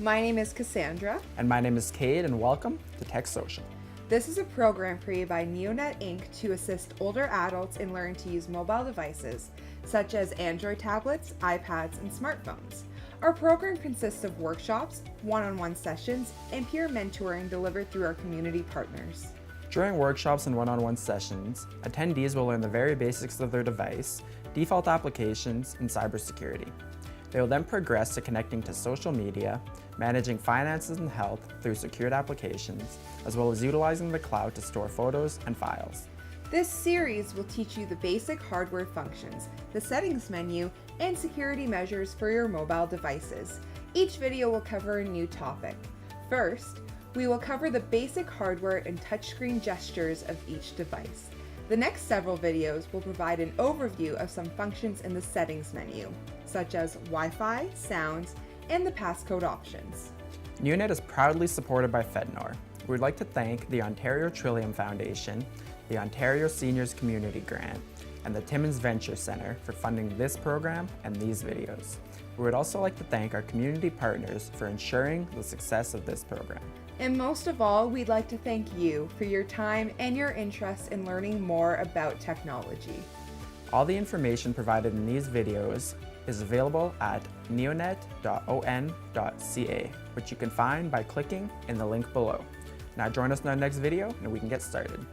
My name is Cassandra. And my name is Cade, and welcome to TechSocial. This is a program created by Neonet Inc. to assist older adults in learning to use mobile devices, such as Android tablets, iPads, and smartphones. Our program consists of workshops, one-on-one sessions, and peer mentoring delivered through our community partners. During workshops and one-on-one sessions, attendees will learn the very basics of their device, default applications, and cybersecurity. They will then progress to connecting to social media, managing finances and health through secured applications, as well as utilizing the cloud to store photos and files. This series will teach you the basic hardware functions, the settings menu, and security measures for your mobile devices. Each video will cover a new topic. First, we will cover the basic hardware and touchscreen gestures of each device. The next several videos will provide an overview of some functions in the settings menu, such as Wi-Fi, sounds, and the passcode options. Neonet is proudly supported by FedNor. We would like to thank the Ontario Trillium Foundation, the Ontario Seniors Community Grant, and the Timmins Venture Centre for funding this program and these videos. We would also like to thank our community partners for ensuring the success of this program. And most of all, we'd like to thank you for your time and your interest in learning more about technology. All the information provided in these videos is available at neonet.on.ca, which you can find by clicking in the link below. Now join us in our next video and we can get started.